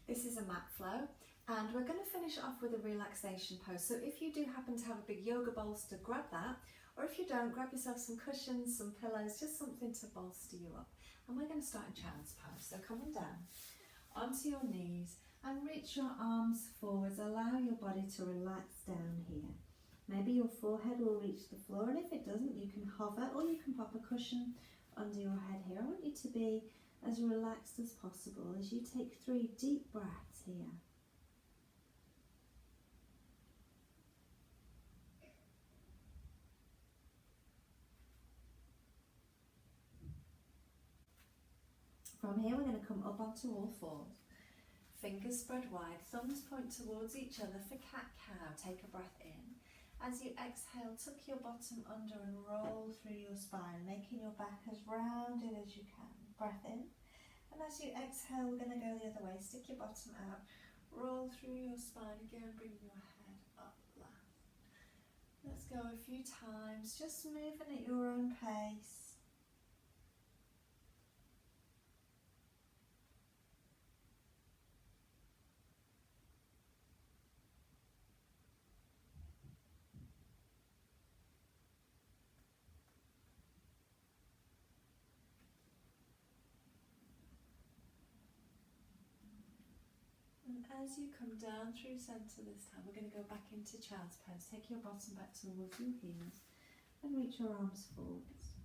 This is a mat flow, and we're going to finish off with a relaxation pose. So if you do happen to have a big yoga bolster, grab that, or if you don't, grab yourself some cushions, some pillows, just something to bolster you up. And we're going to start in child's pose. So come on down onto your knees and reach your arms forwards. Allow your body to relax down here. Maybe your forehead will reach the floor, and if it doesn't, you can hover or you can pop a cushion under your head here. I want you to be as relaxed as possible as you take 3 deep breaths here. From here, we're going to come up onto all fours. Fingers spread wide, thumbs point towards each other for cat-cow. Take a breath in. As you exhale, tuck your bottom under and roll through your spine, making your back as rounded as you can. Breath in. And as you exhale, we're going to go the other way. Stick your bottom out, roll through your spine again, bring your head up last. Let's go a few times, just moving at your own pace. As you come down through centre this time, we're going to go back into child's pose. Take your bottom back towards your heels and reach your arms forwards.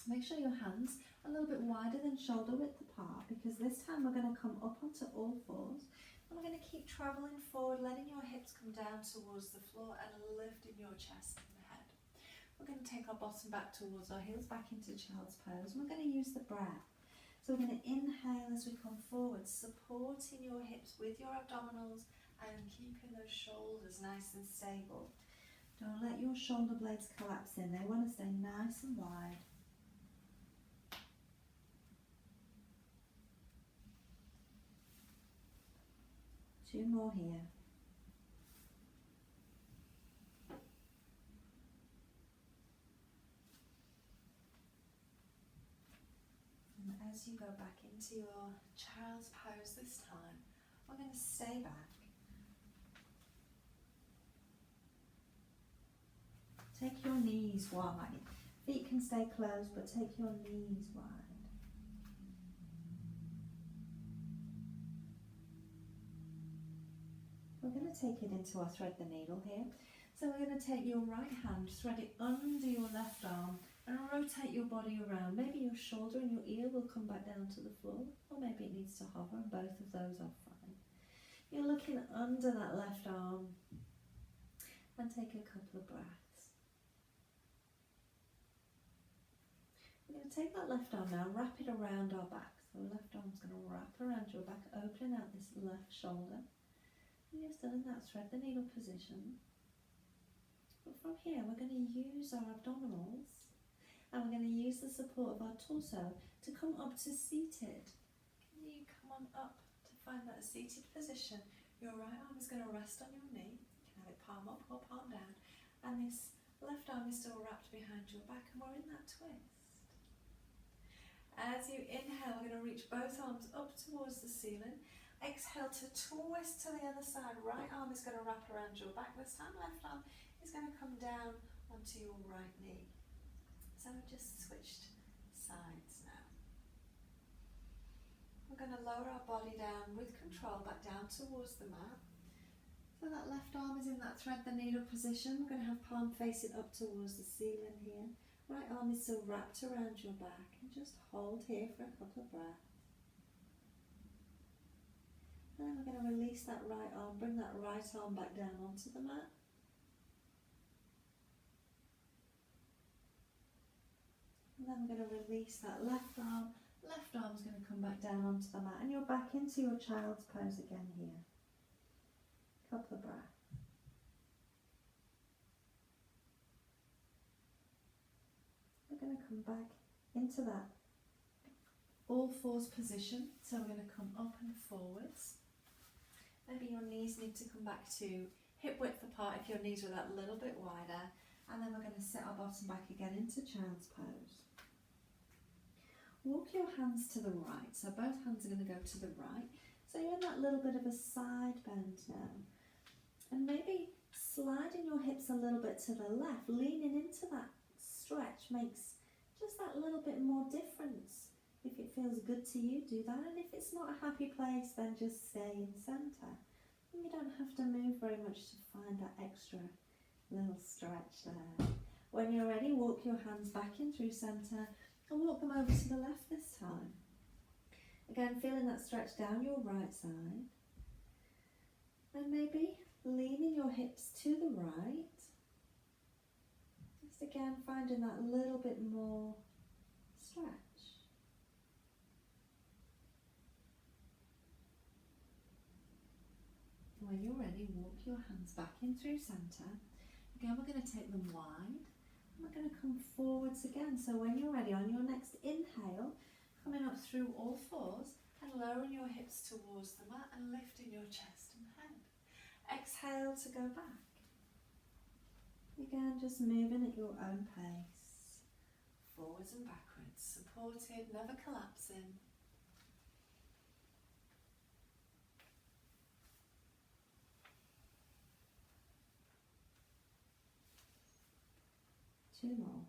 Make sure your hands are a little bit wider than shoulder width apart, because this time we're going to come up onto all fours and we're going to keep travelling forward, letting your hips come down towards the floor and lifting your chest and the head. We're going to take our bottom back towards our heels, back into child's pose, and we're going to use the breath. So we're going to inhale as we come forward, supporting your hips with your abdominals and keeping those shoulders nice and stable. Don't let your shoulder blades collapse in, they want to stay nice and wide. Two more here. As you go back into your child's pose this time, we're going to stay back. Take your knees wide. Feet can stay closed, but take your knees wide. We're going to take it into our thread the needle here. So we're going to take your right hand, thread it under your left arm, and rotate your body around. Maybe your shoulder and your ear will come back down to the floor, or maybe it needs to hover, and both of those are fine. You're looking under that left arm, and take a couple of breaths. We're going to take that left arm now and wrap it around our back. So the left arm's going to wrap around your back, opening out this left shoulder. And you're still in that thread the needle position. But from here, we're going to use our abdominals, and we're going to use the support of our torso to come up to seated. Can you come on up to find that seated position? Your right arm is going to rest on your knee. You can have it palm up or palm down. And this left arm is still wrapped behind your back, and we're in that twist. As you inhale, we're going to reach both arms up towards the ceiling. Exhale to twist to the other side. Right arm is going to wrap around your back this time. Left arm is going to come down onto your right knee. So we've just switched sides now. We're going to lower our body down with control back down towards the mat. So that left arm is in that thread the needle position. We're going to have palm facing up towards the ceiling here. Right arm is still wrapped around your back, and just hold here for a couple of breaths. And then we're going to release that right arm, bring that right arm back down onto the mat. And then we're going to release that left arm. Left arm's going to come back down onto the mat, and you're back into your child's pose again here. Couple of breaths. We're going to come back into that all fours position. So we're going to come up and forwards. Maybe your knees need to come back to hip width apart if your knees are that little bit wider. And then we're going to sit our bottom back again into child's pose. Walk your hands to the right. So both hands are going to go to the right. So you're in that little bit of a side bend now. And maybe sliding your hips a little bit to the left, leaning into that stretch makes just that little bit more difference. If it feels good to you, do that. And if it's not a happy place, then just stay in centre. And you don't have to move very much to find that extra little stretch there. When you're ready, walk your hands back in through centre and walk them over to the left this time. Again, feeling that stretch down your right side. And maybe leaning your hips to the right. Just again finding that little bit more stretch. When you're ready, walk your hands back in through centre. Again, we're going to take them wide. And we're going to come forwards again. So when you're ready, on your next inhale, coming up through all fours and lowering your hips towards the mat and lifting your chest and head. Exhale to go back. Again, just moving at your own pace. Forwards and backwards, supported, never collapsing. Two more.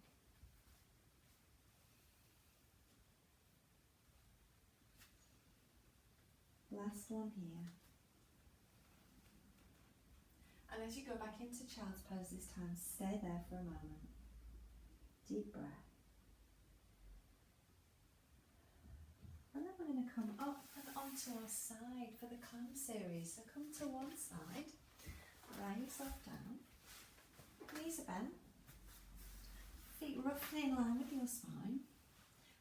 Last one here. And as you go back into child's pose this time, stay there for a moment. Deep breath. And then we're going to come up and onto our side for the clown series. So come to one side, lie yourself down, knees are bent, feet roughly in line with your spine,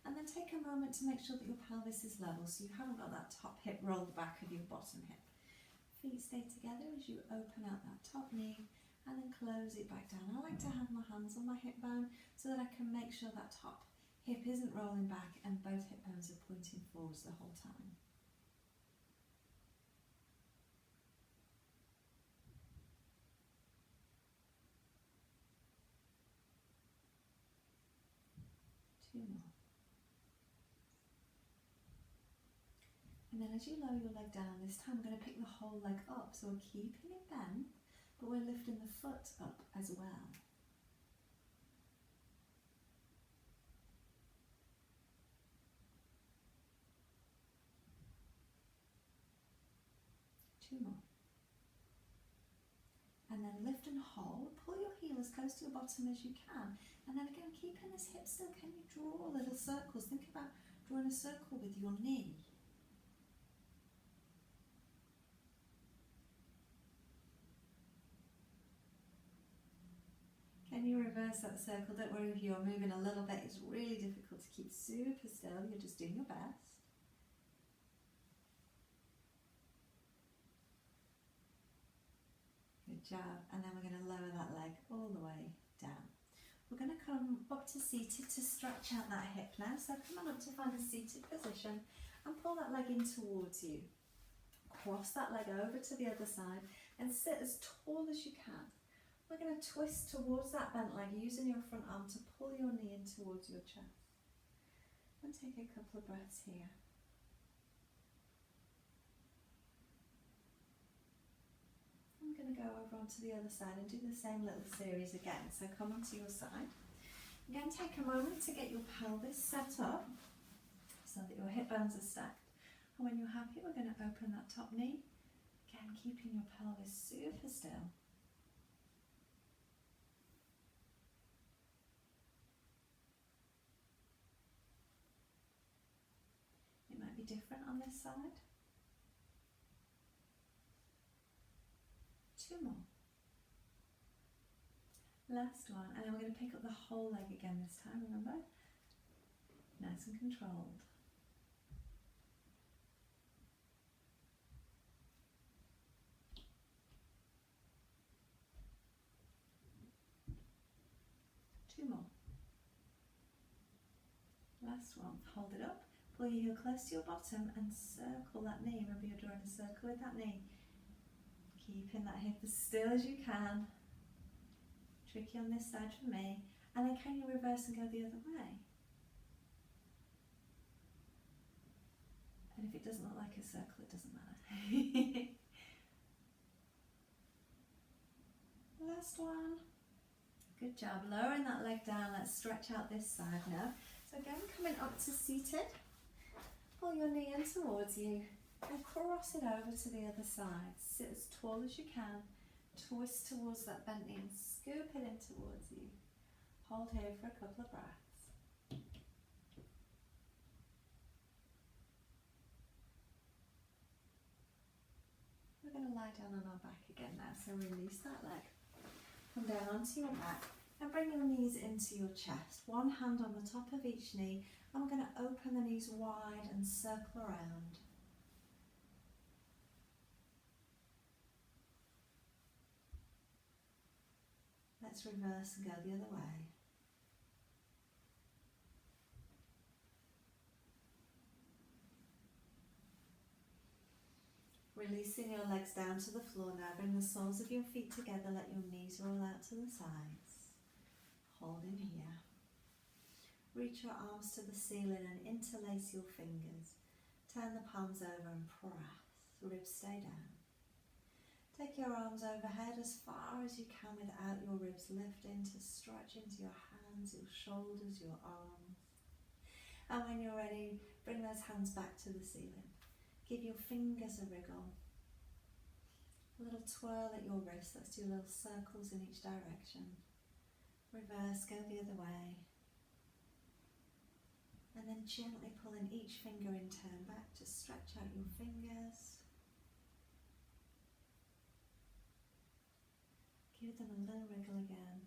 and then take a moment to make sure that your pelvis is level so you haven't got that top hip rolled back of your bottom hip. Feet stay together as you open out that top knee and then close it back down. I like to have my hands on my hip bone so that I can make sure that top hip isn't rolling back and both hip bones are pointing forwards the whole time. Two more. And then as you lower your leg down, this time we're going to pick the whole leg up. So we're keeping it bent, but we're lifting the foot up as well. Two more. And then lift and hold. Pull your heel as close to your bottom as you can. And then again, keeping this hip still, can you draw little circles? Think about drawing a circle with your knee. Can you reverse that circle? Don't worry if you're moving a little bit. It's really difficult to keep super still. You're just doing your best. Good job. And then we're going to lower that leg all the way down. We're going to come up to seated to stretch out that hip now. So come on up to find a seated position and pull that leg in towards you. Cross that leg over to the other side and sit as tall as you can. We're going to twist towards that bent leg using your front arm to pull your knee in towards your chest. And take a couple of breaths here. I'm going to go over onto the other side and do the same little series again. So come onto your side. Again, take a moment to get your pelvis set up so that your hip bones are stacked. And when you're happy, we're going to open that top knee. Again, keeping your pelvis super still. It might be different on this side. Two more. Last one, and then we're going to pick up the whole leg again this time, remember? Nice and controlled. Two more. Last one, hold it up, pull your heel close to your bottom and circle that knee. Remember, you're drawing a circle with that knee. Keeping that hip as still as you can. Tricky on this side for me. And then can you reverse and go the other way? And if it doesn't look like a circle, it doesn't matter. last one. Good job. Lowering that leg down. Let's stretch out this side now. So again, coming up to seated. Pull your knee in towards you and cross it over to the other side. Sit as tall as you can. Twist towards that bent knee and scoop it in towards you. Hold here for a couple of breaths. We're going to lie down on our back again now, so release that leg. Come down onto your back and bring your knees into your chest. One hand on the top of each knee, and we're going to open the knees wide and circle around. Let's reverse and go the other way. Releasing your legs down to the floor now. Bring the soles of your feet together. Let your knees roll out to the sides. Hold in here. Reach your arms to the ceiling and interlace your fingers. Turn the palms over and press. Ribs stay down. Take your arms overhead as far as you can without your ribs lifting to stretch into your hands, your shoulders, your arms. And when you're ready, bring those hands back to the ceiling. Give your fingers a wriggle. A little twirl at your wrists. Let's do little circles in each direction. Reverse, go the other way. And then gently pulling each finger in turn back to stretch out your fingers. Give them a little wriggle again.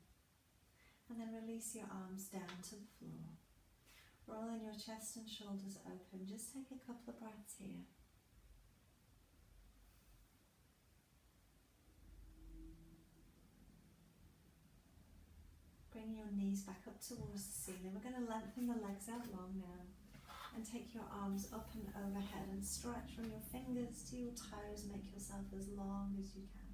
And then release your arms down to the floor. Rolling your chest and shoulders open. Just take a couple of breaths here. Bring your knees back up towards the ceiling. We're going to lengthen the legs out long now. And take your arms up and overhead and stretch from your fingers to your toes. Make yourself as long as you can.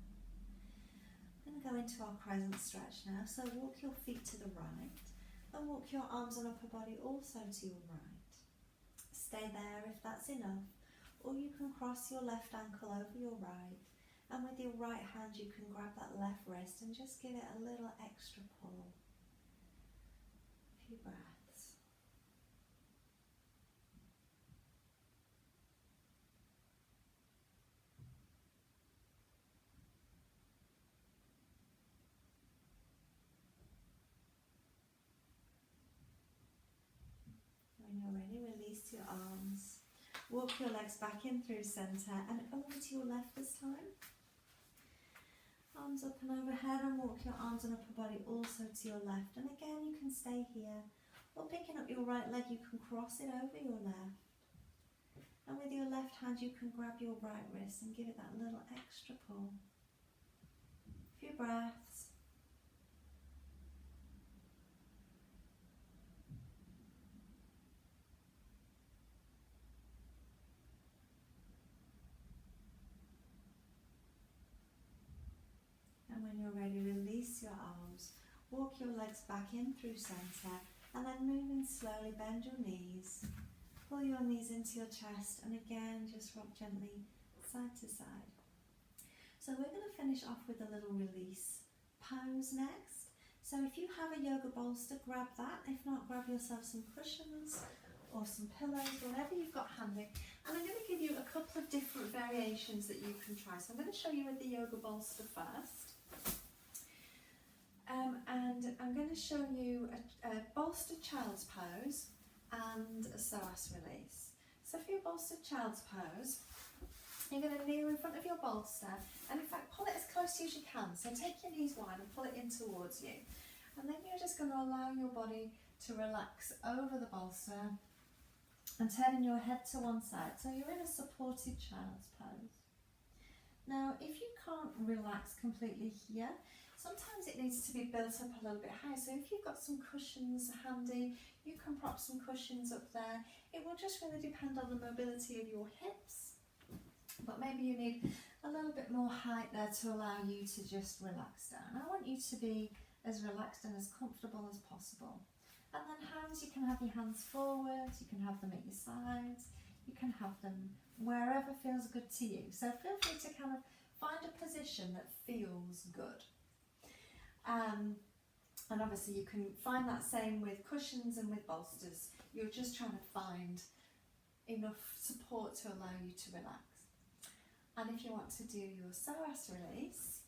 We're going to go into our crescent stretch now. So walk your feet to the right and walk your arms and upper body also to your right. Stay there if that's enough. Or you can cross your left ankle over your right. And with your right hand you can grab that left wrist and just give it a little extra pull. A few breaths. When you're ready, release your arms. Walk your legs back in through centre and over to your left this time. Arms up and overhead and walk your arms and upper body also to your left. And again, you can stay here. Or picking up your right leg, you can cross it over your left. And with your left hand, you can grab your right wrist and give it that little extra pull. A few breaths. And when you're ready, release your arms. Walk your legs back in through centre and then moving slowly, bend your knees. Pull your knees into your chest and again just rock gently side to side. So we're going to finish off with a little release pose next. So if you have a yoga bolster, grab that. If not, grab yourself some cushions or some pillows, whatever you've got handy. And I'm going to give you a couple of different variations that you can try. So I'm going to show you with the yoga bolster first. And I'm going to show you a bolstered child's pose and a psoas release. So for your bolstered child's pose, you're going to kneel in front of your bolster and in fact pull it as close as you can. So take your knees wide and pull it in towards you. And then you're just going to allow your body to relax over the bolster and turning your head to one side. So you're in a supported child's pose. Now if you can't relax completely here, sometimes it needs to be built up a little bit higher. So if you've got some cushions handy, you can prop some cushions up there. It will just really depend on the mobility of your hips. But maybe you need a little bit more height there to allow you to just relax down. I want you to be as relaxed and as comfortable as possible. And then hands, you can have your hands forward, you can have them at your sides, you can have them wherever feels good to you. So feel free to kind of find a position that feels good. And obviously you can find that same with cushions and with bolsters. You're just trying to find enough support to allow you to relax. And if you want to do your psoas release,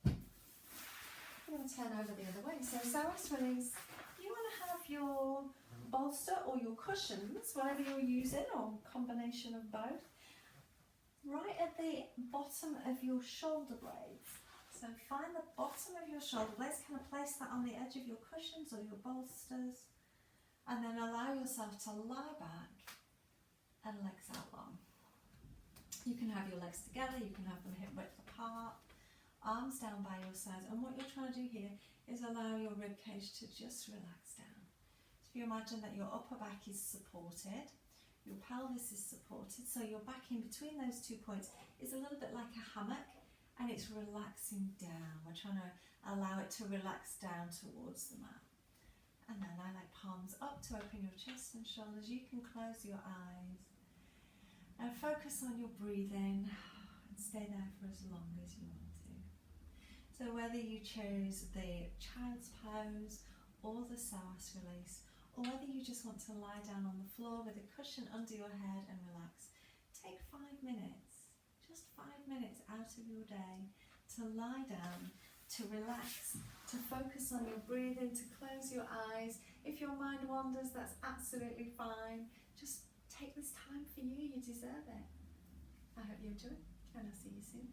I'm going to turn over the other way. So psoas release, you want to have your bolster or your cushions, whatever you're using, or combination of both, right at the bottom of your shoulder blades. So find the bottom of your shoulder blades, kind of place that on the edge of your cushions or your bolsters, and then allow yourself to lie back and legs out long. You can have your legs together, you can have them hip width apart, arms down by your sides, and what you're trying to do here is allow your rib cage to just relax down. So if you imagine that your upper back is supported, your pelvis is supported, so your back in between those 2 points is a little bit like a hammock, and it's relaxing down. We're trying to allow it to relax down towards the mat. And then I like palms up to open your chest and shoulders. You can close your eyes and focus on your breathing and stay there for as long as you want to. So whether you chose the child's pose or the psoas release, or whether you just want to lie down on the floor with a cushion under your head and relax, take 5 minutes, just 5 minutes out of your day to lie down, to relax, to focus on your breathing, to close your eyes. If your mind wanders, that's absolutely fine. Just take this time for you, you deserve it. I hope you enjoy, and I'll see you soon.